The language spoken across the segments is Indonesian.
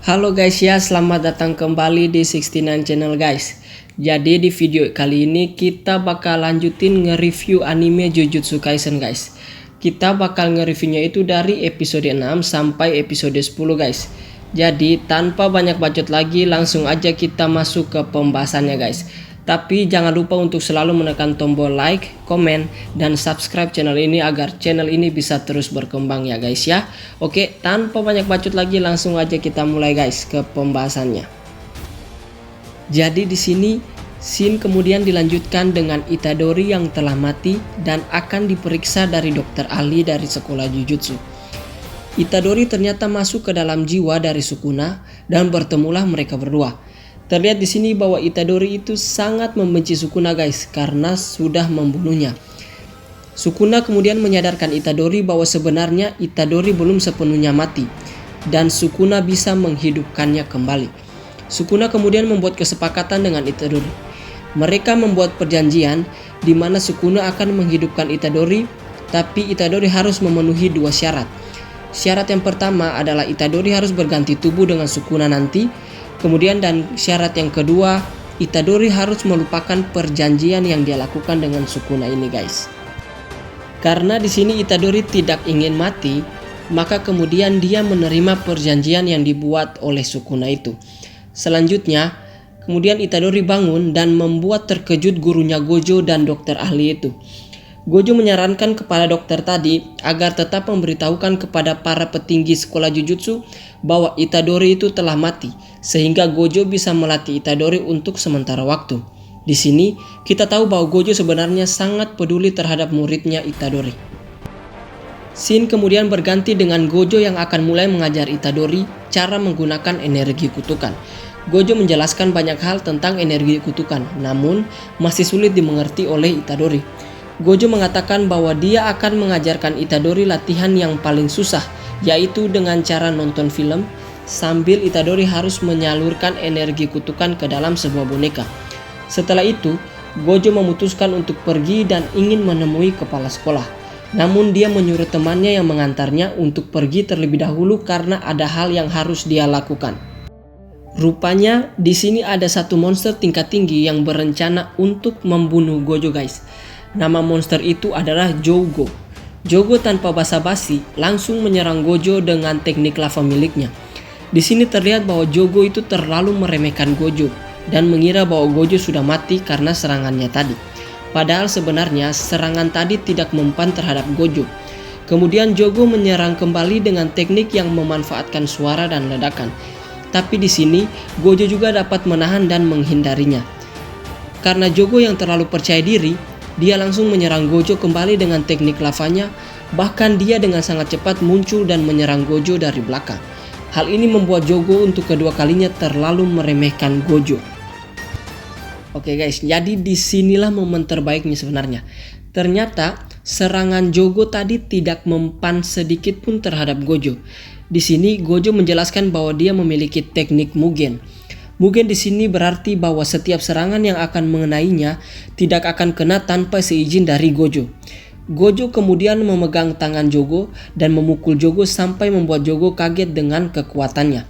Halo guys ya, selamat datang kembali di 69 channel guys. Jadi di video kali ini kita bakal lanjutin nge-review anime Jujutsu Kaisen guys. Kita bakal nge-reviewnya itu dari episode 6 sampai episode 10 guys. Jadi tanpa banyak bacot lagi, langsung aja kita masuk ke pembahasannya guys. Tapi jangan lupa untuk selalu menekan tombol like, komen, dan subscribe channel ini agar channel ini bisa terus berkembang ya guys ya. Oke, tanpa banyak bacot lagi langsung aja kita mulai guys ke pembahasannya. Jadi di sini scene kemudian dilanjutkan dengan Itadori yang telah mati dan akan diperiksa dari dokter ahli dari sekolah Jujutsu. Itadori ternyata masuk ke dalam jiwa dari Sukuna dan bertemulah mereka berdua. Terlihat di sini bahwa Itadori itu sangat membenci Sukuna guys karena sudah membunuhnya. Sukuna kemudian menyadarkan Itadori bahwa sebenarnya Itadori belum sepenuhnya mati dan Sukuna bisa menghidupkannya kembali. Sukuna kemudian membuat kesepakatan dengan Itadori. Mereka membuat perjanjian di mana Sukuna akan menghidupkan Itadori, tapi Itadori harus memenuhi dua syarat. Syarat yang pertama adalah Itadori harus berganti tubuh dengan Sukuna nanti. Kemudian dan syarat yang kedua, Itadori harus melupakan perjanjian yang dia lakukan dengan Sukuna ini guys. Karena di sini Itadori tidak ingin mati, maka kemudian dia menerima perjanjian yang dibuat oleh Sukuna itu. Selanjutnya, kemudian Itadori bangun dan membuat terkejut gurunya Gojo dan dokter ahli itu. Gojo menyarankan kepada dokter tadi agar tetap memberitahukan kepada para petinggi sekolah Jujutsu bahwa Itadori itu telah mati, sehingga Gojo bisa melatih Itadori untuk sementara waktu. Di sini kita tahu bahwa Gojo sebenarnya sangat peduli terhadap muridnya Itadori. Scene kemudian berganti dengan Gojo yang akan mulai mengajar Itadori cara menggunakan energi kutukan. Gojo menjelaskan banyak hal tentang energi kutukan, namun masih sulit dimengerti oleh Itadori. Gojo mengatakan bahwa dia akan mengajarkan Itadori latihan yang paling susah, yaitu dengan cara nonton film sambil Itadori harus menyalurkan energi kutukan ke dalam sebuah boneka. Setelah itu, Gojo memutuskan untuk pergi dan ingin menemui kepala sekolah. Namun dia menyuruh temannya yang mengantarnya untuk pergi terlebih dahulu karena ada hal yang harus dia lakukan. Rupanya di sini ada satu monster tingkat tinggi yang berencana untuk membunuh Gojo guys. Nama monster itu adalah Jougo. Jougo tanpa basa-basi langsung menyerang Gojo dengan teknik lava miliknya. Di sini terlihat bahwa Jougo itu terlalu meremehkan Gojo dan mengira bahwa Gojo sudah mati karena serangannya tadi. Padahal sebenarnya serangan tadi tidak mempan terhadap Gojo. Kemudian Jougo menyerang kembali dengan teknik yang memanfaatkan suara dan ledakan. Tapi di sini Gojo juga dapat menahan dan menghindarinya. Karena Jougo yang terlalu percaya diri, dia langsung menyerang Gojo kembali dengan teknik lavanya, bahkan dia dengan sangat cepat muncul dan menyerang Gojo dari belakang. Hal ini membuat Jougo untuk kedua kalinya terlalu meremehkan Gojo. Oke guys, jadi disinilah momen terbaiknya sebenarnya. Ternyata serangan Jougo tadi tidak mempan sedikit pun terhadap Gojo. Di sini Gojo menjelaskan bahwa dia memiliki teknik Mugen. Mugen di sini berarti bahwa setiap serangan yang akan mengenainya tidak akan kena tanpa seizin dari Gojo. Gojo kemudian memegang tangan Jougo dan memukul Jougo sampai membuat Jougo kaget dengan kekuatannya.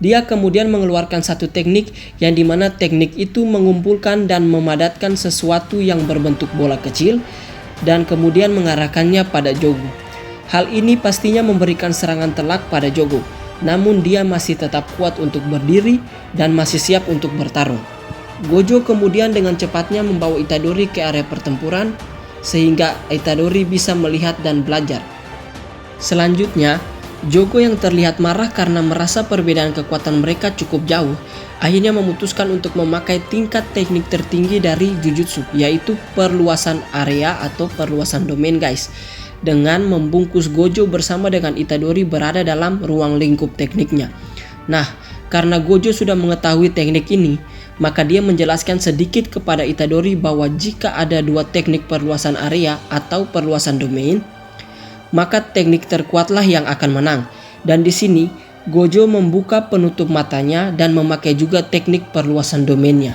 Dia kemudian mengeluarkan satu teknik yang dimana teknik itu mengumpulkan dan memadatkan sesuatu yang berbentuk bola kecil dan kemudian mengarahkannya pada Jougo. Hal ini pastinya memberikan serangan telak pada Jougo. Namun dia masih tetap kuat untuk berdiri dan masih siap untuk bertarung. Gojo kemudian dengan cepatnya membawa Itadori ke area pertempuran sehingga Itadori bisa melihat dan belajar. Selanjutnya, Jougo yang terlihat marah karena merasa perbedaan kekuatan mereka cukup jauh, akhirnya memutuskan untuk memakai tingkat teknik tertinggi dari Jujutsu, yaitu perluasan area atau perluasan domain guys. Dengan membungkus Gojo bersama dengan Itadori berada dalam ruang lingkup tekniknya. Nah, karena Gojo sudah mengetahui teknik ini, maka dia menjelaskan sedikit kepada Itadori bahwa jika ada dua teknik perluasan area atau perluasan domain, maka teknik terkuatlah yang akan menang. Dan di sini, Gojo membuka penutup matanya dan memakai juga teknik perluasan domainnya.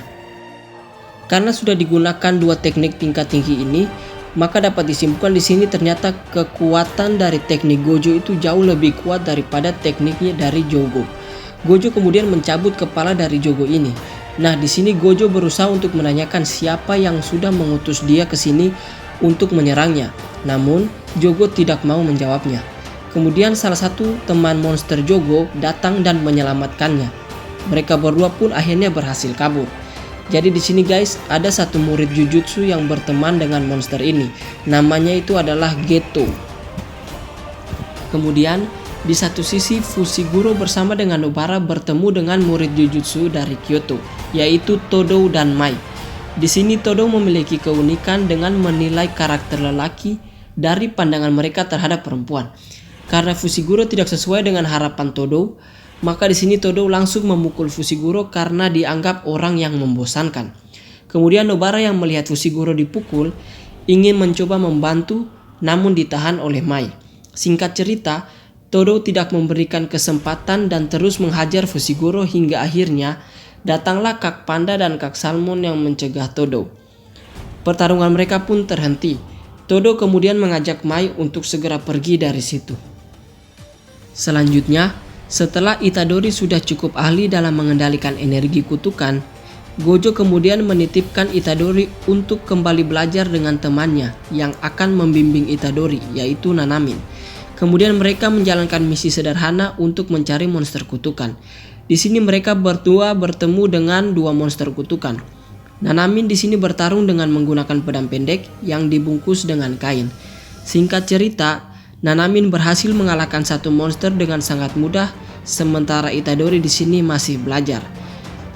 Karena sudah digunakan dua teknik tingkat tinggi ini, maka dapat disimpulkan di sini ternyata kekuatan dari teknik Gojo itu jauh lebih kuat daripada tekniknya dari Jougo. Gojo kemudian mencabut kepala dari Jogo ini. Nah, di sini Gojo berusaha untuk menanyakan siapa yang sudah mengutus dia ke sini untuk menyerangnya. Namun, Jogo tidak mau menjawabnya. Kemudian salah satu teman monster Jogo datang dan menyelamatkannya. Mereka berdua pun akhirnya berhasil kabur. Jadi di sini guys, ada satu murid Jujutsu yang berteman dengan monster ini. Namanya itu adalah Geto. Kemudian di satu sisi Fushiguro bersama dengan Nobara bertemu dengan murid Jujutsu dari Kyoto, yaitu Todo dan Mai. Di sini Todo memiliki keunikan dengan menilai karakter lelaki dari pandangan mereka terhadap perempuan. Karena Fushiguro tidak sesuai dengan harapan Todo, maka di sini Todo langsung memukul Fushiguro karena dianggap orang yang membosankan. Kemudian Nobara yang melihat Fushiguro dipukul ingin mencoba membantu, namun ditahan oleh Mai. Singkat cerita, Todo tidak memberikan kesempatan dan terus menghajar Fushiguro hingga akhirnya datanglah Kak Panda dan Kak Salmon yang mencegah Todo. Pertarungan mereka pun terhenti. Todo kemudian mengajak Mai untuk segera pergi dari situ. Selanjutnya, setelah Itadori sudah cukup ahli dalam mengendalikan energi kutukan, Gojo kemudian menitipkan Itadori untuk kembali belajar dengan temannya yang akan membimbing Itadori, yaitu Nanamin. Kemudian mereka menjalankan misi sederhana untuk mencari monster kutukan. Di sini mereka berdua bertemu dengan dua monster kutukan. Nanamin di sini bertarung dengan menggunakan pedang pendek yang dibungkus dengan kain. Singkat cerita, Nanamin berhasil mengalahkan satu monster dengan sangat mudah, sementara Itadori di sini masih belajar.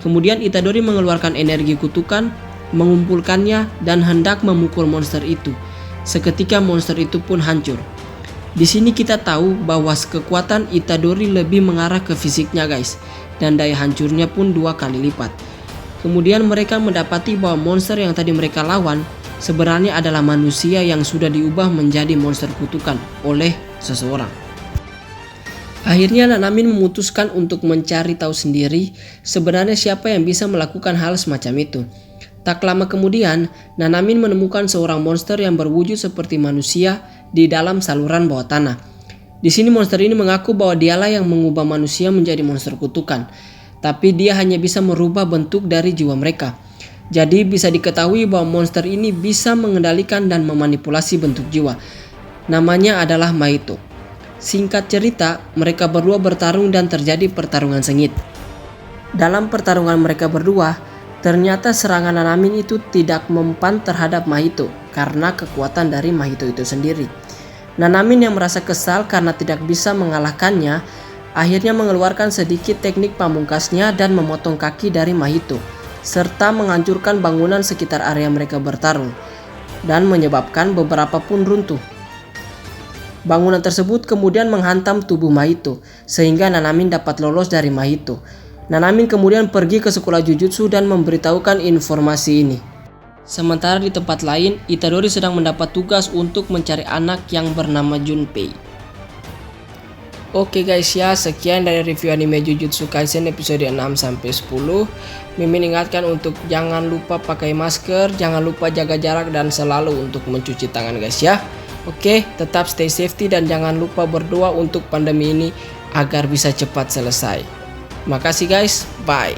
Kemudian Itadori mengeluarkan energi kutukan, mengumpulkannya dan hendak memukul monster itu. Seketika monster itu pun hancur. Di sini kita tahu bahwa kekuatan Itadori lebih mengarah ke fisiknya guys, dan daya hancurnya pun 2 kali lipat. Kemudian mereka mendapati bahwa monster yang tadi mereka lawan sebenarnya adalah manusia yang sudah diubah menjadi monster kutukan oleh seseorang. Akhirnya Nanamin memutuskan untuk mencari tahu sendiri sebenarnya siapa yang bisa melakukan hal semacam itu. Tak lama kemudian, Nanamin menemukan seorang monster yang berwujud seperti manusia di dalam saluran bawah tanah. Di sini monster ini mengaku bahwa dialah yang mengubah manusia menjadi monster kutukan, tapi dia hanya bisa merubah bentuk dari jiwa mereka. Jadi bisa diketahui bahwa monster ini bisa mengendalikan dan memanipulasi bentuk jiwa. Namanya adalah Mahito. Singkat cerita, mereka berdua bertarung dan terjadi pertarungan sengit. Dalam pertarungan mereka berdua, ternyata serangan Nanamin itu tidak mempan terhadap Mahito karena kekuatan dari Mahito itu sendiri. Nanamin yang merasa kesal karena tidak bisa mengalahkannya, akhirnya mengeluarkan sedikit teknik pamungkasnya dan memotong kaki dari Mahito, serta menghancurkan bangunan sekitar area mereka bertarung, dan menyebabkan beberapa pun runtuh. Bangunan tersebut kemudian menghantam tubuh Mahito, sehingga Nanamin dapat lolos dari Mahito. Nanamin kemudian pergi ke sekolah Jujutsu dan memberitahukan informasi ini. Sementara di tempat lain, Itadori sedang mendapat tugas untuk mencari anak yang bernama Junpei. Oke guys ya, sekian dari review anime Jujutsu Kaisen episode 6-10. Mimin ingatkan untuk jangan lupa pakai masker, jangan lupa jaga jarak dan selalu untuk mencuci tangan guys ya. Oke, tetap stay safety dan jangan lupa berdoa untuk pandemi ini agar bisa cepat selesai. Makasih guys, bye.